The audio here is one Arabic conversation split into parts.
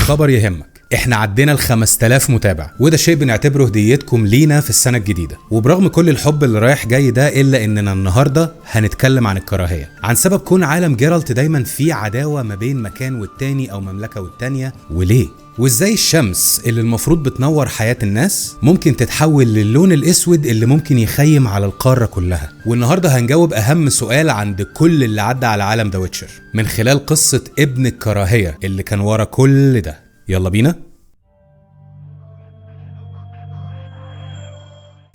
خبر يهمك، احنا عدينا ال 5000 متابع، وده شيء بنعتبره هديتكم لينا في السنة الجديدة. وبرغم كل الحب اللي رايح جاي ده، الا اننا النهاردة هنتكلم عن الكراهية، عن سبب كون عالم جيرالت دايما فيه عداوة ما بين مكان والتاني او مملكة والتانية، وليه؟ وازاي الشمس اللي المفروض بتنور حياة الناس ممكن تتحول للون الاسود اللي ممكن يخيم على القارة كلها. والنهاردة هنجاوب اهم سؤال عند كل اللي عدى على عالم ذا ويتشر من خلال قصة ابن الكراهية اللي كان ورا كل ده. يلا بينا.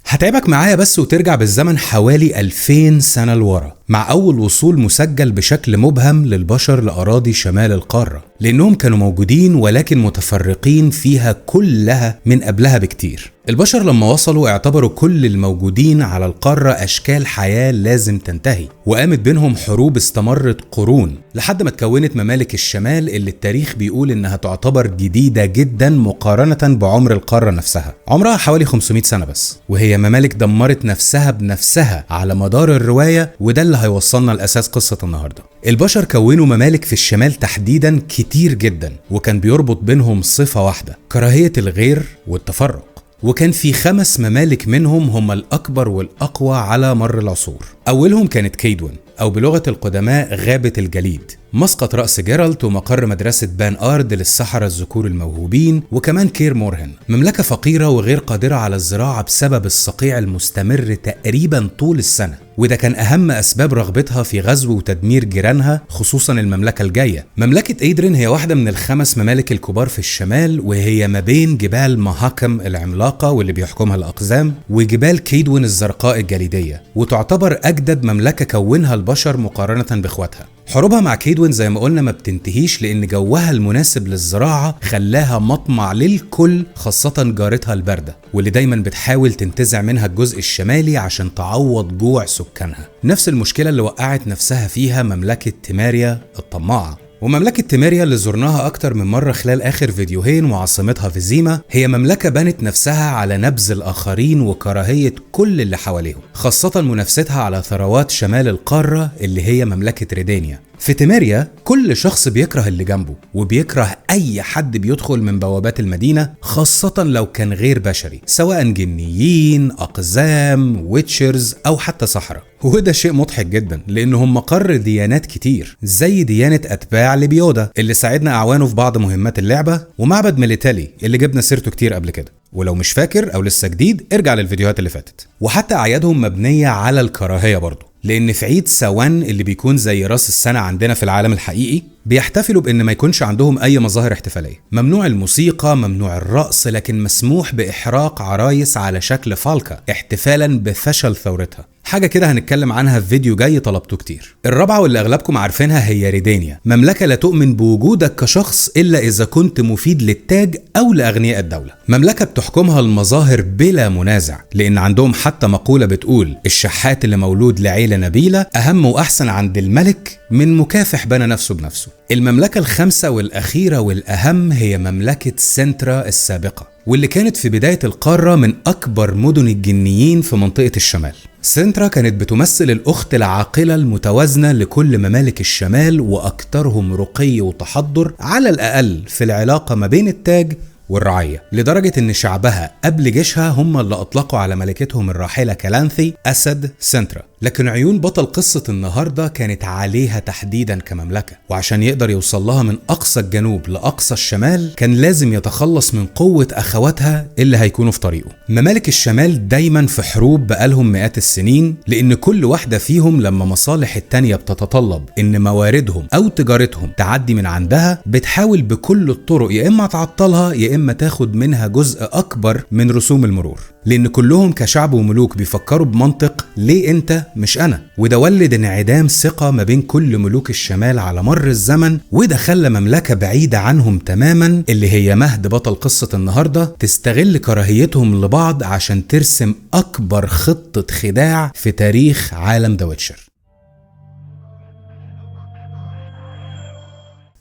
هتعبك معايا بس وترجع بالزمن حوالي 2000 سنة لورا، مع أول وصول مسجل بشكل مبهم للبشر لأراضي شمال القارة، لأنهم كانوا موجودين ولكن متفرقين فيها كلها من قبلها بكتير. البشر لما وصلوا اعتبروا كل الموجودين على القارة أشكال حياة لازم تنتهي، وقامت بينهم حروب استمرت قرون لحد ما تكونت ممالك الشمال اللي التاريخ بيقول إنها تعتبر جديدة جدا مقارنة بعمر القارة نفسها. عمرها حوالي 500 سنة بس، وهي ممالك دمرت نفسها بنفسها على مدار الرواية، وده اللي هيوصلنا لأساس قصة النهاردة. البشر كونوا ممالك في الشمال تحديدا كتير جدا، وكان بيربط بينهم صفة واحدة: كراهية الغير والتفرق. وكان في 5 ممالك منهم هم الأكبر والأقوى على مر العصور. أولهم كانت كيدون، أو بلغة القدماء غابة الجليد، مسقط رأس جيرالت ومقر مدرسة بان أرد للسحرة الذكور الموهوبين، وكمان كير مورهن، مملكة فقيرة وغير قادرة على الزراعة بسبب الصقيع المستمر تقريبا طول السنة، وده كان أهم أسباب رغبتها في غزو وتدمير جيرانها خصوصا المملكة الجاية. مملكة ايدرين هي واحدة من ال5 ممالك الكبار في الشمال، وهي ما بين جبال مهاكم العملاقة واللي بيحكمها الأقزام وجبال كيدون الزرقاء الجليدية، وتعتبر أجدد مملكة كونها البشر مقارنة بإخواتها. حروبها مع كيدون زي ما قلنا ما بتنتهيش، لأن جوها المناسب للزراعة خلاها مطمع للكل، خاصة جارتها الباردة واللي دايما بتحاول تنتزع منها الجزء الشمالي عشان تعوض جوع سكانها. نفس المشكلة اللي وقعت نفسها فيها مملكة تيماريا الطماعة. ومملكة تيماريا اللي زرناها أكتر من مرة خلال آخر فيديوهين وعاصمتها فيزيما، هي مملكة بنت نفسها على نبذ الآخرين وكراهية كل اللي حواليهم، خاصة منافستها على ثروات شمال القارة اللي هي مملكة ريدانيا. في تيماريا كل شخص بيكره اللي جنبه، وبيكره أي حد بيدخل من بوابات المدينة، خاصة لو كان غير بشري، سواء جنيين، أقزام، ويتشرز، أو حتى سحرة. وده شيء مضحك جدا، لأنهم مقر ديانات كتير، زي ديانة أتباع لبيودا اللي ساعدنا أعوانه في بعض مهمات اللعبة، ومعبد ميليتالي اللي جبنا سيرته كتير قبل كده. ولو مش فاكر أو لسه جديد ارجع للفيديوهات اللي فاتت. وحتى أعيادهم مبنية على الكراهية برضو، لأن في عيد سوان اللي بيكون زي راس السنة عندنا في العالم الحقيقي، بيحتفلوا بأن ما يكونش عندهم أي مظاهر احتفالية، ممنوع الموسيقى، ممنوع الرقص، لكن مسموح بإحراق عرايس على شكل فالكا احتفالا بفشل ثورتها. حاجة كده هنتكلم عنها في فيديو جاي طلبته كتير. الرابعة واللي أغلبكم عارفينها هي ريدانيا، مملكة لا تؤمن بوجودك كشخص إلا إذا كنت مفيد للتاج أو لأغنياء الدولة. مملكة بتحكمها المظاهر بلا منازع، لأن عندهم حتى مقولة بتقول: الشحات اللي مولود لعيلة نبيلة أهم وأحسن عند الملك من مكافح بنى نفسه بنفسه. المملكة الخامسة والأخيرة والأهم هي مملكة سنترا السابقة، واللي كانت في بداية القارة من أكبر مدن الجنيين في منطقة الشمال. سنترا كانت بتمثل الأخت العاقلة المتوازنة لكل ممالك الشمال، وأكثرهم رقي وتحضر على الأقل في العلاقة ما بين التاج والرعية، لدرجة ان شعبها قبل جيشها هم اللي اطلقوا على ملكتهم الراحلة كلانثي اسد سنترا. لكن عيون بطل قصة النهاردة كانت عليها تحديدا كمملكة، وعشان يقدر يوصل لها من اقصى الجنوب لاقصى الشمال كان لازم يتخلص من قوة اخواتها اللي هيكونوا في طريقه. ممالك الشمال دايما في حروب بقالهم مئات السنين، لان كل واحدة فيهم لما مصالح التانية بتتطلب ان مواردهم او تجارتهم تعدي من عندها، بتحاول بكل الطرق يا اما تعطلها يا اما تاخد منها جزء اكبر من رسوم المرور، لان كلهم كشعب وملوك بيفكروا بمنطق ليه انت مش انا. وده ولد انعدام ثقة ما بين كل ملوك الشمال على مر الزمن، وده خلى مملكة بعيدة عنهم تماما اللي هي مهد بطل قصة النهاردة تستغل كراهيتهم لبعض عشان ترسم اكبر خطة خداع في تاريخ عالم ذا ويتشر.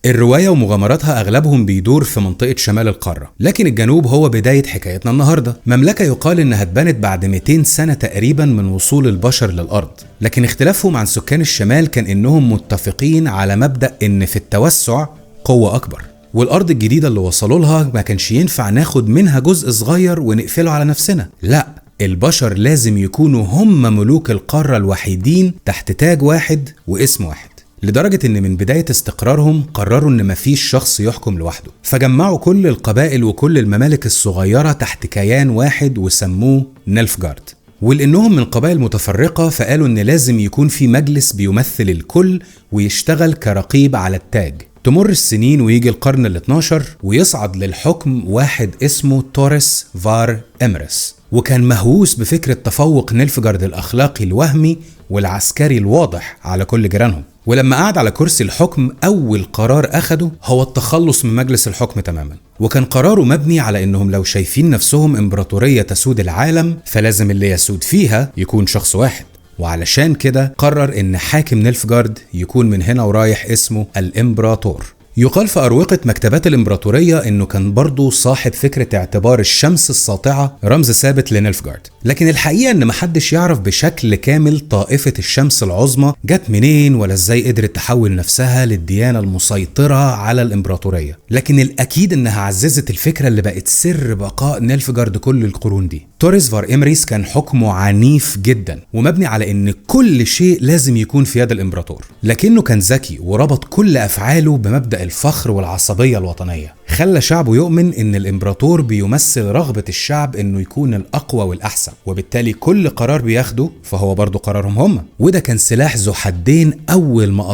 الرواية ومغامراتها أغلبهم بيدور في منطقة شمال القارة، لكن الجنوب هو بداية حكايتنا النهاردة. مملكة يقال إنها اتبنت بعد 200 سنة تقريبا من وصول البشر للأرض، لكن اختلافهم عن سكان الشمال كان إنهم متفقين على مبدأ إن في التوسع قوة أكبر. والأرض الجديدة اللي وصلوا لها ما كانش ينفع ناخد منها جزء صغير ونقفله على نفسنا، لا، البشر لازم يكونوا هم ملوك القارة الوحيدين تحت تاج واحد واسم واحد، لدرجة ان من بداية استقرارهم قرروا ان مفيش شخص يحكم لوحده، فجمعوا كل القبائل وكل الممالك الصغيرة تحت كيان واحد وسموه نيلفغارد. ولانهم من قبائل متفرقة فقالوا ان لازم يكون في مجلس بيمثل الكل ويشتغل كرقيب على التاج. تمر السنين ويجي القرن ال12 ويصعد للحكم واحد اسمه توريس فار إمريس، وكان مهووس بفكرة تفوق نيلفغارد الأخلاقي الوهمي والعسكري الواضح على كل جيرانهم. ولما قعد على كرسي الحكم أول قرار أخده هو التخلص من مجلس الحكم تماما، وكان قراره مبني على إنهم لو شايفين نفسهم إمبراطورية تسود العالم فلازم اللي يسود فيها يكون شخص واحد، وعلشان كده قرر إن حاكم نيلفغارد يكون من هنا ورايح اسمه الإمبراطور. يقال في أروقة مكتبات الإمبراطورية إنه كان برضه صاحب فكرة اعتبار الشمس الساطعة رمز ثابت لنيلفغارد، لكن الحقيقة إن محدش يعرف بشكل كامل طائفة الشمس العظمى جت منين ولا إزاي قدرت تحول نفسها للديانة المسيطرة على الإمبراطورية، لكن الأكيد إنها عززت الفكرة اللي بقت سر بقاء نيلفغارد كل القرون دي. توريس فار إمريس كان حكمه عنيف جدا ومبني على إن كل شيء لازم يكون في يد الإمبراطور، لكنه كان ذكي وربط كل أفعاله بمبدأ الفخر والعصبية الوطنية، خلى شعبه يؤمن إن الإمبراطور بيمثل رغبة الشعب إنه يكون الأقوى والأحسن، وبالتالي كل قرار بياخده فهو برضه قرارهم هم، وده كان سلاح ذو حدين أول ما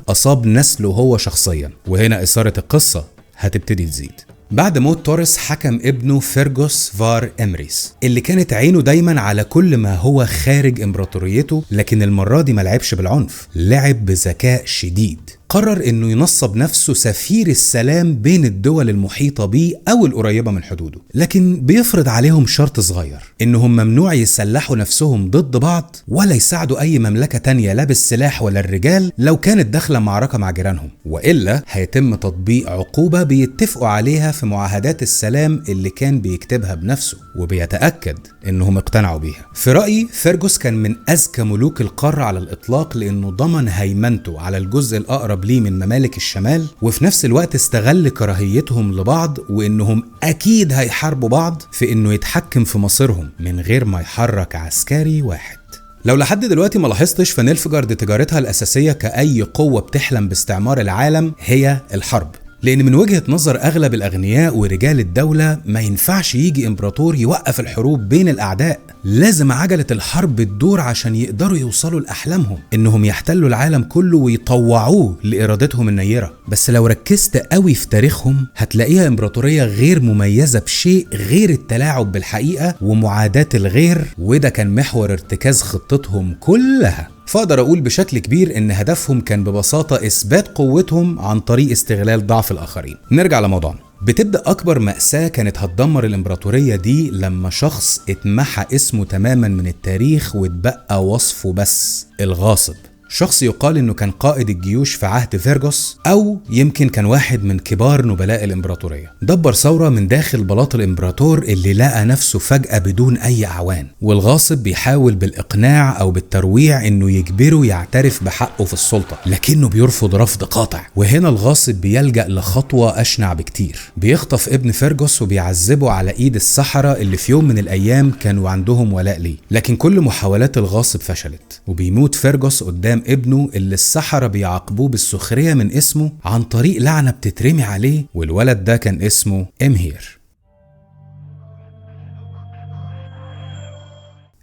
أصاب نسله هو شخصيا. وهنا إثارة القصة هتبتدي تزيد. بعد موت توريس حكم ابنه فيرغوس فار إمريس اللي كانت عينه دايما على كل ما هو خارج إمبراطوريته، لكن المرة دي ما لعبش بالعنف، لعب بذكاء شديد. قرر انه ينصب نفسه سفير السلام بين الدول المحيطة بيه او القريبة من حدوده، لكن بيفرض عليهم شرط صغير، انهم ممنوع يسلحوا نفسهم ضد بعض ولا يساعدوا اي مملكة تانية لا بالسلاح ولا الرجال لو كانت داخلة معركة مع جيرانهم، وإلا هيتم تطبيق عقوبة بيتفقوا عليها في معاهدات السلام اللي كان بيكتبها بنفسه وبيتأكد انهم اقتنعوا بيها. في رأيي فيرغوس كان من اذكى ملوك القارة على الاطلاق، لانه ضمن هيمنته على الجزء الاقرب ليه من ممالك الشمال، وفي نفس الوقت استغل كراهيتهم لبعض وانهم اكيد هيحاربوا بعض في انه يتحكم في مصيرهم من غير ما يحرك عسكري واحد. لو لحد دلوقتي ما لاحظتش فنيلفغارد تجارتها الاساسية كأي قوة بتحلم باستعمار العالم هي الحرب، لأن من وجهة نظر أغلب الأغنياء ورجال الدولة ما ينفعش يجي إمبراطور يوقف الحروب بين الأعداء، لازم عجلة الحرب تدور عشان يقدروا يوصلوا لأحلامهم إنهم يحتلوا العالم كله ويطوعوه لإرادتهم النيرة. بس لو ركزت قوي في تاريخهم هتلاقيها إمبراطورية غير مميزة بشيء غير التلاعب بالحقيقة ومعاداة الغير، وده كان محور ارتكاز خطتهم كلها. فاقدر اقول بشكل كبير ان هدفهم كان ببساطة اثبات قوتهم عن طريق استغلال ضعف الاخرين. نرجع لموضوعنا. بتبدأ اكبر مأساة كانت هتدمر الامبراطورية دي لما شخص اتمحى اسمه تماما من التاريخ واتبقى وصفه بس، الغاصب. شخص يقال انه كان قائد الجيوش في عهد فيرغوس، او يمكن كان واحد من كبار نبلاء الامبراطورية. دبر ثورة من داخل بلاط الامبراطور اللي لقى نفسه فجأة بدون اي اعوان، والغاصب بيحاول بالاقناع او بالترويع انه يجبره يعترف بحقه في السلطة، لكنه بيرفض رفض قاطع. وهنا الغاصب بيلجأ لخطوة اشنع بكتير، بيخطف ابن فيرغوس وبيعذبه على ايد السحرة اللي في يوم من الايام كانوا عندهم ولاء ليه. لكن كل محاولات الغاصب فشلت، وبيموت فيرغوس قدام ابنه اللي السحرة بيعاقبوه بالسخرية من اسمه عن طريق لعنة بتترمي عليه، والولد ده كان اسمه إمهير.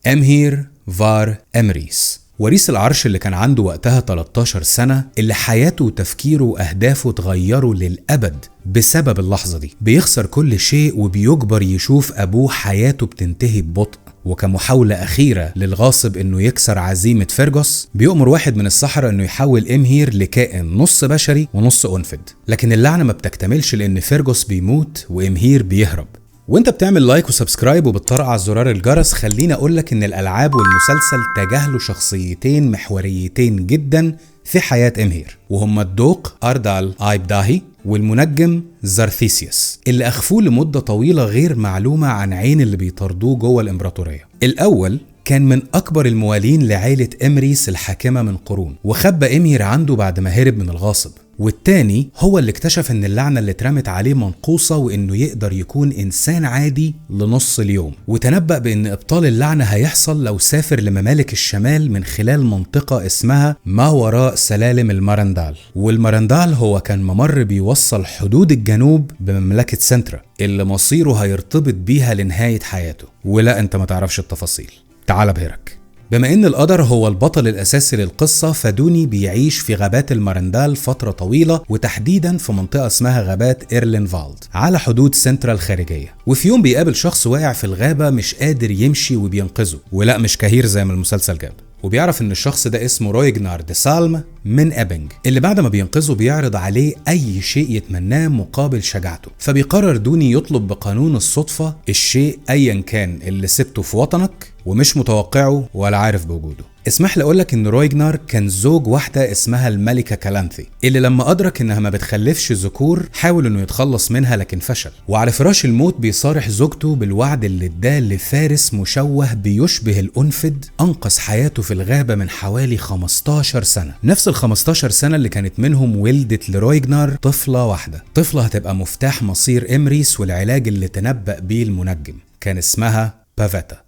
إمهير فار إمريس وريث العرش اللي كان عنده وقتها 13 سنة، اللي حياته وتفكيره وأهدافه اتغيروا للأبد بسبب اللحظة دي. بيخسر كل شيء وبيجبر يشوف أبوه حياته بتنتهي ببطء، وكمحاولة أخيرة للغاصب إنه يكسر عزيمة فيرغوس بيؤمر واحد من السحرة إنه يحول إمهير لكائن نص بشري ونص أنفد. لكن اللعنة ما بتكتملش لأن فيرغوس بيموت وإمهير بيهرب. وانت بتعمل لايك وسبسكرايب وبتطرقع زرار الجرس، خليني أقولك إن الألعاب والمسلسل تجاهلوا شخصيتين محوريتين جدا في حياة إمهير، وهم الدوق أردال آيبداهي والمنجم زارثيسيوس، اللي أخفوه لمدة طويلة غير معلومة عن عين اللي بيطاردوه جوه الإمبراطورية. الأول كان من أكبر الموالين لعائلة إمريس الحاكمة من قرون، وخبى إمهير عنده بعد ما هرب من الغاصب. والتاني هو اللي اكتشف ان اللعنة اللي اترمت عليه منقوصة وانه يقدر يكون انسان عادي لنص اليوم، وتنبأ بان ابطال اللعنة هيحصل لو سافر لممالك الشمال من خلال منطقة اسمها ما وراء سلالم المارندال. والمارندال هو كان ممر بيوصل حدود الجنوب بمملكة سنترا اللي مصيره هيرتبط بيها لنهاية حياته. ولا انت ما تعرفش التفاصيل، تعال بهرك. بما ان القدر هو البطل الاساسي للقصة، فدوني بيعيش في غابات المارندال فترة طويلة، وتحديدا في منطقة اسمها غابات إيرلينفالد على حدود سنترا الخارجية. وفي يوم بيقابل شخص واقع في الغابة مش قادر يمشي وبينقذه، ولا مش كهير زي ما المسلسل جاب. وبيعرف ان الشخص ده اسمه رويجنار دي سالم من ابنج، اللي بعد ما بينقذه بيعرض عليه اي شيء يتمناه مقابل شجاعته. فبيقرر دوني يطلب بقانون الصدفة الشيء ايا كان اللي سبته في وطنك ومش متوقعه ولا عارف بوجوده. اسمح لي اقولك ان رويجنار كان زوج واحدة اسمها الملكة كالانثي، اللي لما ادرك انها ما بتخلفش ذكور حاول انه يتخلص منها لكن فشل. وعلى فراش الموت بيصارح زوجته بالوعد اللي اداه لفارس مشوه بيشبه الانفد انقذ حياته في الغابة من حوالي 15 سنة، نفس ال 15 سنة اللي كانت منهم ولدت لرويجنار طفلة واحدة، طفلة هتبقى مفتاح مصير إمريس والعلاج اللي تنبأ بيه المنجم، كان اسمها بافيتا.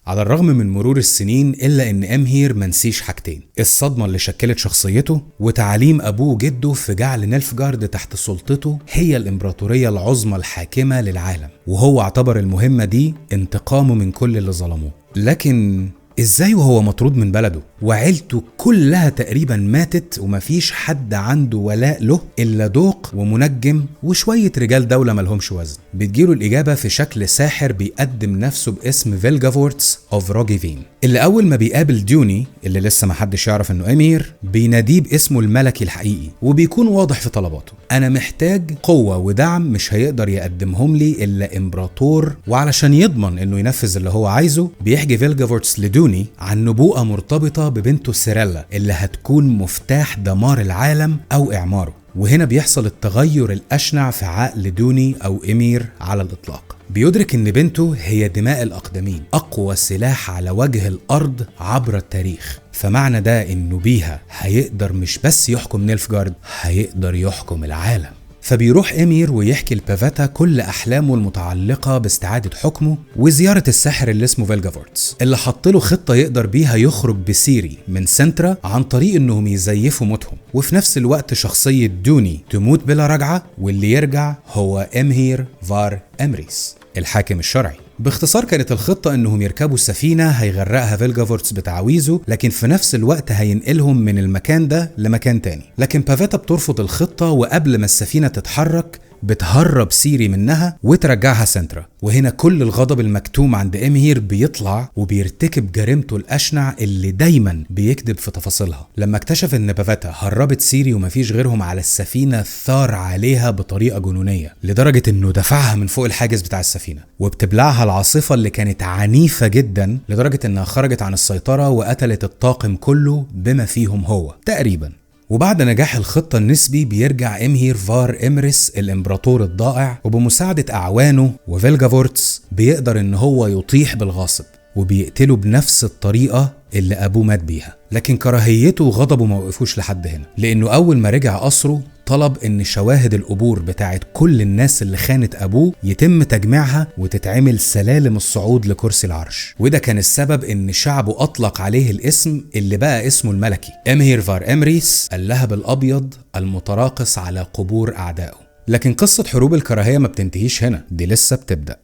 على الرغم من مرور السنين إلا إن أمهير منسيش حاجتين: الصدمة اللي شكلت شخصيته، وتعليم أبوه وجده في جعل نيلفجارد تحت سلطته هي الإمبراطورية العظمى الحاكمة للعالم، وهو اعتبر المهمة دي انتقامه من كل اللي ظلموه. لكن ازاي وهو مطرود من بلده وعيلته كلها تقريبا ماتت ومفيش حد عنده ولاء له الا دوق ومنجم وشوية رجال دولة ملهمش وزن؟ بتجيله الإجابة في شكل ساحر بيقدم نفسه باسم فيلجافورتس اوف روجيفين، اللي أول ما بيقابل ديوني اللي لسه محدش يعرف انه أمير بيناديه باسمه الملكي الحقيقي، وبيكون واضح في طلباته: أنا محتاج قوة ودعم مش هيقدر يقدمهم لي إلا إمبراطور. وعلشان يضمن انه ينفذ اللي هو عايزه بيحكي فيلجافورتس لدوني عن نبوءة مرتبطة ببنته سيريلا اللي هتكون مفتاح دمار العالم أو إعماره. وهنا بيحصل التغير الأشنع في عقل دوني أو إمير على الإطلاق. بيدرك إن بنته هي دماء الأقدمين، أقوى سلاح على وجه الأرض عبر التاريخ، فمعنى ده إنه بيها هيقدر مش بس يحكم نيلفجارد، هيقدر يحكم العالم. فبيروح إمير ويحكي لبافيتا كل أحلامه المتعلقة باستعادة حكمه وزيارة الساحر اللي اسمه فيلجافورتس، اللي حط له خطة يقدر بيها يخرج بسيري من سنترا عن طريق إنهم يزيفوا موتهم، وفي نفس الوقت شخصية دوني تموت بلا رجعة، واللي يرجع هو أمهير فار أمريس الحاكم الشرعي. باختصار كانت الخطة انهم يركبوا السفينة هيغرقها فيلجافورتس بتعويذه، لكن في نفس الوقت هينقلهم من المكان ده لمكان تاني. لكن بافيتا بترفض الخطة، وقبل ما السفينة تتحرك بتهرب سيري منها وترجعها سنترا. وهنا كل الغضب المكتوم عند إمهير بيطلع وبيرتكب جريمته الأشنع اللي دايما بيكذب في تفاصيلها. لما اكتشف ان بافيتا هربت سيري ومفيش غيرهم على السفينة ثار عليها بطريقة جنونية لدرجة انه دفعها من فوق الحاجز بتاع السفينة، وبتبلعها العاصفة اللي كانت عنيفة جدا لدرجة انها خرجت عن السيطرة وقتلت الطاقم كله بما فيهم هو تقريبا. وبعد نجاح الخطة النسبي بيرجع إمهير فار إمريس الإمبراطور الضائع، وبمساعدة أعوانه وفيلجافورتس بيقدر إن هو يطيح بالغاصب وبيقتله بنفس الطريقة اللي أبوه مات بيها. لكن كراهيته وغضبه ما وقفوش لحد هنا، لأنه أول ما رجع قصره طلب إن شواهد القبور بتاعت كل الناس اللي خانت أبوه يتم تجميعها وتتعمل سلالم الصعود لكرسي العرش. وده كان السبب إن شعبه أطلق عليه الاسم اللي بقى اسمه الملكي، أمهير فار إمريس اللهب الأبيض المتراقص على قبور أعدائه. لكن قصة حروب الكراهية ما بتنتهيش هنا، دي لسه بتبدأ.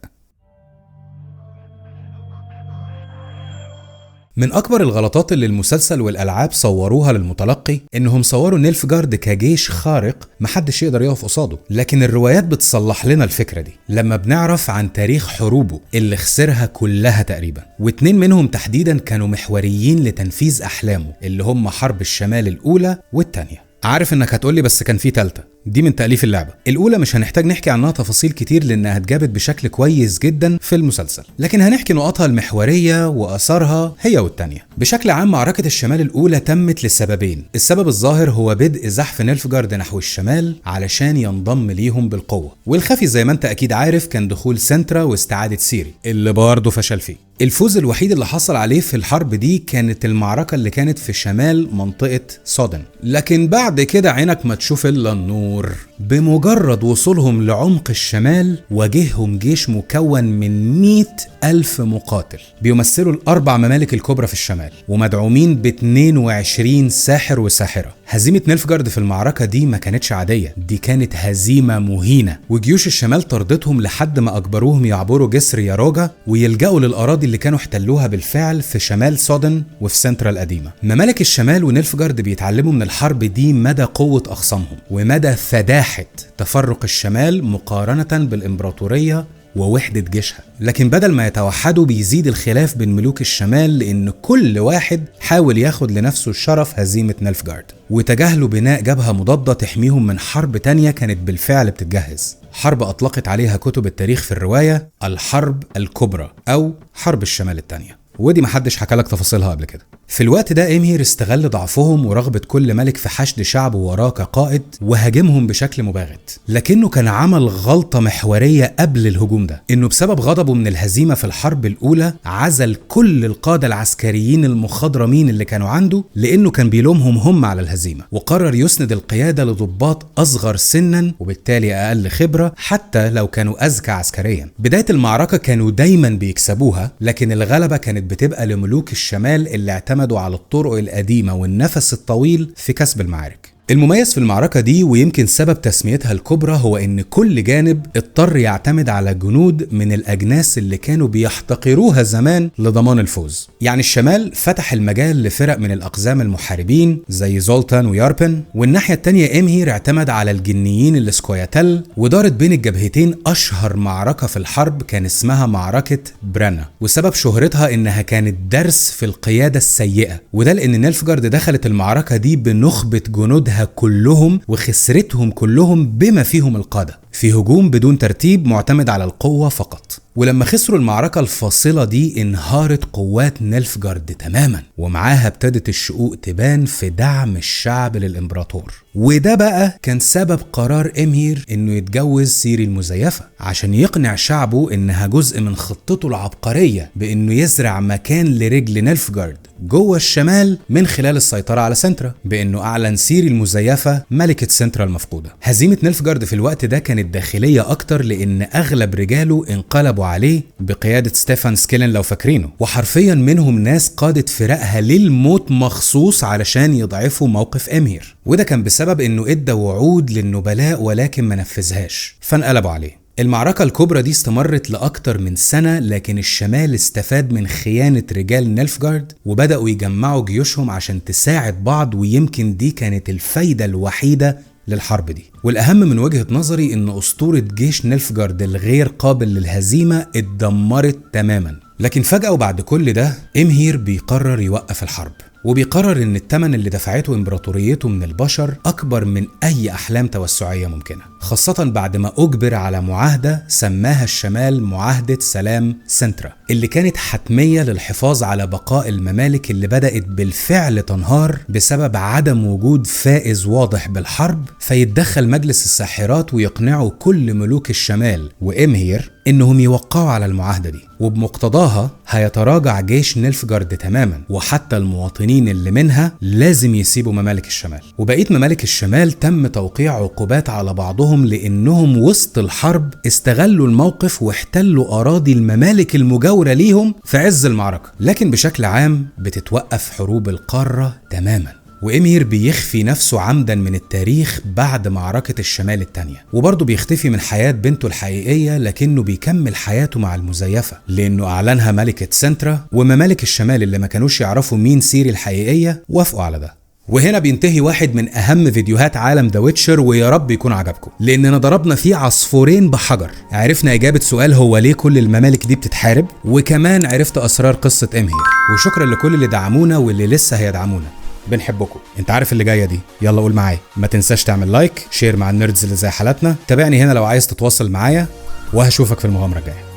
من أكبر الغلطات اللي المسلسل والألعاب صوروها للمتلقي إنهم صوروا نيلفجارد كجيش خارق محدش يقدر يقف قصاده، لكن الروايات بتصلح لنا الفكرة دي لما بنعرف عن تاريخ حروبه اللي خسرها كلها تقريبا، واتنين منهم تحديدا كانوا محوريين لتنفيذ أحلامه اللي هم حرب الشمال الأولى والتانية. عارف إنك هتقولي بس كان في تالتة، دي من تأليف اللعبة. الأولى مش هنحتاج نحكي عنها تفاصيل كتير لأنها اتجابت بشكل كويس جدا في المسلسل، لكن هنحكي نقاطها المحورية وآثارها هي والتانية. بشكل عام معركة الشمال الأولى تمت لسببين. السبب الظاهر هو بدء زحف نيلفغارد نحو الشمال علشان ينضم ليهم بالقوة، والخفي زي ما انت أكيد عارف كان دخول سنترا واستعادة سيري اللي برضه فشل فيه. الفوز الوحيد اللي حصل عليه في الحرب دي كانت المعركة اللي كانت في شمال منطقة سودن، لكن بعد كده عينك ما تشوف إلا النور. بمجرد وصولهم لعمق الشمال واجههم جيش مكون من 100,000 مقاتل بيمثلوا الأربع ممالك الكبرى في الشمال ومدعومين ب 22 ساحر وساحرة. هزيمة نيلفغارد في المعركة دي ما كانتش عادية، دي كانت هزيمة مهينة، وجيوش الشمال طردتهم لحد ما أجبروهم يعبروا جسر ياروجا ويلجأوا للأراضي اللي كانوا احتلوها بالفعل في شمال سودن وفي سنترا القديمة. ممالك الشمال ونيلفغارد بيتعلموا من الحرب دي مدى قوة أخصامهم ومدى فداحة تفرق الشمال مقارنة بالإمبراطورية ووحدة جيشها، لكن بدل ما يتوحدوا بيزيد الخلاف بين ملوك الشمال لأن كل واحد حاول ياخد لنفسه شرف هزيمة نيلفغارد، وتجاهلوا بناء جبهة مضادة تحميهم من حرب تانية كانت بالفعل بتتجهز، حرب أطلقت عليها كتب التاريخ في الرواية الحرب الكبرى أو حرب الشمال التانية، ودي محدش حكالك تفاصيلها قبل كده. في الوقت ده إمهير استغل ضعفهم ورغبة كل ملك في حشد شعبه وراه كقائد وهاجمهم بشكل مباغت، لكنه كان عمل غلطة محورية قبل الهجوم ده، إنه بسبب غضبه من الهزيمة في الحرب الأولى عزل كل القادة العسكريين المخضرمين اللي كانوا عنده لأنه كان بيلومهم هم على الهزيمة، وقرر يسند القيادة لضباط أصغر سنا وبالتالي أقل خبرة حتى لو كانوا أذكى عسكريا. بداية المعركة كانوا دايما بيكسبوها، لكن الغلبة كانت بتبقى لملوك الشمال اللي اعتمدوا على الطرق القديمة والنفس الطويل في كسب المعارك. المميز في المعركة دي ويمكن سبب تسميتها الكبرى هو ان كل جانب اضطر يعتمد على جنود من الاجناس اللي كانوا بيحتقروها زمان لضمان الفوز. يعني الشمال فتح المجال لفرق من الاقزام المحاربين زي زولتان وياربن، والناحية التانية امهير اعتمد على الجنيين السكوياتل، ودارت بين الجبهتين اشهر معركة في الحرب كان اسمها معركة برانا، وسبب شهرتها انها كانت درس في القيادة السيئة، وده لان نيلفغارد دخلت المعركة دي بنخبة جنودها كلهم وخسرتهم كلهم بما فيهم القادة في هجوم بدون ترتيب معتمد على القوة فقط. ولما خسروا المعركة الفاصلة دي انهارت قوات نيلفغارد تماما، ومعاها ابتدت الشقوق تبان في دعم الشعب للإمبراطور، وده بقى كان سبب قرار امهير انه يتجوز سيري المزيفة عشان يقنع شعبه انها جزء من خطته العبقرية بانه يزرع مكان لرجل نيلفغارد جوه الشمال من خلال السيطرة على سنترا، بانه اعلن سيري المزيفة ملكة سنترا المفقودة. هزيمة نيلفغارد في الوقت ده كانت داخلية اكتر لان اغلب رجاله انقلبوا عليه بقيادة ستيفان سكيلن لو فاكرينه، وحرفيا منهم ناس قادت فرقها للموت مخصوص علشان يضعفوا موقف امهير، وده كان بسبب انه ادى وعود للنبلاء ولكن ما نفذهاش فانقلبوا عليه. المعركة الكبرى دي استمرت لأكتر من سنة، لكن الشمال استفاد من خيانة رجال نيلفغارد وبدأوا يجمعوا جيوشهم عشان تساعد بعض، ويمكن دي كانت الفايدة الوحيدة للحرب دي. والأهم من وجهة نظري إن أسطورة جيش نيلفغارد الغير قابل للهزيمة اتدمرت تماما. لكن فجأة وبعد كل ده امهير بيقرر يوقف الحرب، وبيقرر ان الثمن اللي دفعته امبراطوريته من البشر اكبر من اي احلام توسعية ممكنة، خاصة بعد ما اجبر على معاهدة سماها الشمال معاهدة سلام سنترا، اللي كانت حتمية للحفاظ على بقاء الممالك اللي بدأت بالفعل تنهار بسبب عدم وجود فائز واضح بالحرب، فيتدخل مجلس الساحرات ويقنعوا كل ملوك الشمال وامهير انهم يوقعوا على المعاهدة دي، وبمقتضاها هيتراجع جيش نيلفغارد تماما، وحتى المواطنين اللي منها لازم يسيبوا ممالك الشمال. وبقية ممالك الشمال تم توقيع عقوبات على بعضهم لانهم وسط الحرب استغلوا الموقف واحتلوا اراضي الممالك المجاورة ليهم في عز المعركة. لكن بشكل عام بتتوقف حروب القارة تماما، وامهير بيخفي نفسه عمدا من التاريخ بعد معركة الشمال التانية، وبرضه بيختفي من حياة بنته الحقيقية، لكنه بيكمل حياته مع المزيفة لانه اعلنها ملكة سنترا، وممالك الشمال اللي ما كانوش يعرفوا مين سيري الحقيقية وافقوا على ده. وهنا بينتهي واحد من اهم فيديوهات عالم ذا ويتشر، ويا رب يكون عجبكم لاننا ضربنا فيه عصفورين بحجر. عرفنا اجابة سؤال هو ليه كل الممالك دي بتتحارب، وكمان عرفت اسرار قصة امهير. وشكرا لكل اللي دعمونا واللي لسه هيدعمونا. بنحبكم. انت عارف اللي جايه دي، يلا قول معايا. ما تنساش تعمل لايك، شير مع النيردز اللي زي حالاتنا، تابعني هنا لو عايز تتواصل معايا، وهشوفك في المغامره الجايه.